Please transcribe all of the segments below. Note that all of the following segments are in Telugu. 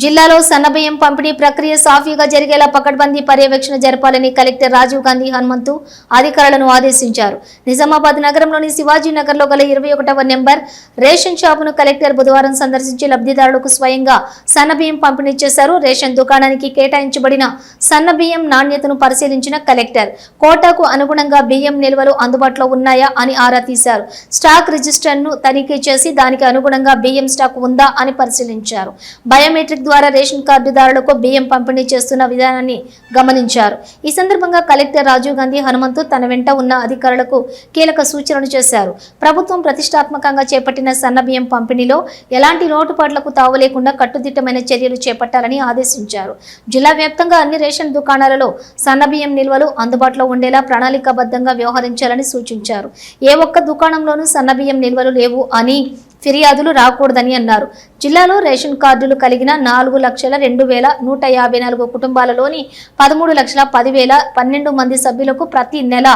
జిల్లాలో సన్నబియ్యం పంపిణీ ప్రక్రియ సాఫీగా జరిగేలా పకడ్బందీ పర్యవేక్షణ జరపాలని కలెక్టర్ రాజీవ్ గాంధీ హనుమంతు అధికారులను ఆదేశించారు. నిజామాబాద్ నగరంలోని శివాజీ నగర్లో గల 21వ నెంబర్ రేషన్ షాపును కలెక్టర్ బుధవారం సందర్శించి లబ్ధిదారులకు స్వయంగా సన్నబియ్యం పంపిణీ చేశారు. రేషన్ దుకాణానికి కేటాయించబడిన సన్నబియ్యం నాణ్యతను పరిశీలించిన కలెక్టర్ కోటాకు అనుగుణంగా బియ్యం నిల్వలు అందుబాటులో ఉన్నాయా అని ఆరా తీశారు. స్టాక్ రిజిస్టర్ను తనిఖీ చేసి దానికి అనుగుణంగా బియ్యం స్టాక్ ఉందా అని పరిశీలించారు. బయోమెట్రిక్ ద్వారా రేషన్ కార్డుదారులకు బియ్యం పంపిణీ చేస్తున్న విధానాన్ని గమనించారు. ఈ సందర్భంగా కలెక్టర్ రాజీవ్ గాంధీ హనుమంతు తన వెంట ఉన్న అధికారులకు కీలక సూచనలు చేశారు. ప్రభుత్వం ప్రతిష్టాత్మకంగా చేపట్టిన సన్నబియ్యం పంపిణీలో ఎలాంటి లోటుపాట్లకు తావు లేకుండా కట్టుదిట్టమైన చర్యలు చేపట్టాలని ఆదేశించారు. జిల్లా వ్యాప్తంగా అన్ని రేషన్ దుకాణాలలో సన్నబియ్యం నిల్వలు అందుబాటులో ఉండేలా ప్రణాళికాబద్ధంగా వ్యవహరించాలని సూచించారు. ఏ ఒక్క దుకాణంలోనూ సన్నబియ్యం నిల్వలు లేవు అని ఫిర్యాదులు రాకూడదని అన్నారు. జిల్లాలో రేషన్ కార్డులు కలిగిన 4,02,154 కుటుంబాలలోని 13,10,012 మంది సభ్యులకు ప్రతి నెల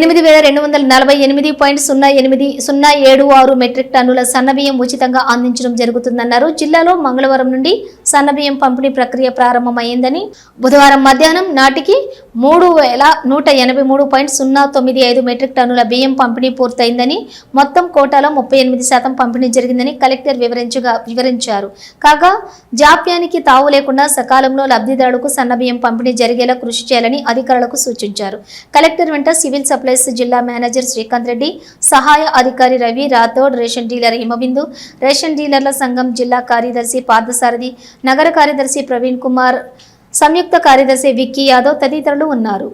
8,248.0876 మెట్రిక్ టన్నుల సన్నబియ్యం ఉచితంగా అందించడం జరుగుతుందన్నారు. జిల్లాలో మంగళవారం నుండి సన్నబియ్యం పంపిణీ ప్రక్రియ ప్రారంభమైందని, బుధవారం మధ్యాహ్నం నాటికి 3,183.095 మెట్రిక్ టన్నుల బియ్యం పంపిణీ పూర్తయిందని, మొత్తం కోటాలో 38% పంపిణీ జరిగిందని కలెక్టర్ వివరించారు. కాగా జాప్యానికి తావు లేకుండా సకాలంలో లబ్ధిదారులకు సన్నబియ్యం పంపిణీ జరిగేలా కృషి చేయాలని అధికారులకు సూచించారు. కలెక్టర్ వెంట సివిల్ సప్లైస్ జిల్లా మేనేజర్ శ్రీకాంత్ రెడ్డి, సహాయ అధికారి Ravi Rathod, ration dealer Himabindu, ration డీలర్ల సంఘం జిల్లా కార్యదర్శి పార్థసారథి, నగర కార్యదర్శి ప్రవీణ్ కుమార్, సంయుక్త కార్యదర్శి విక్కీ యాదవ్ తదితరులు ఉన్నారు.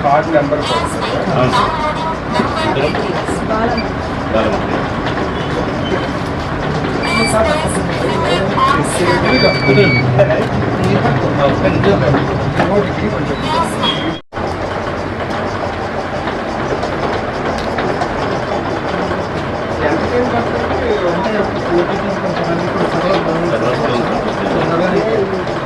కార్డ్ నెంబర్ ఎంత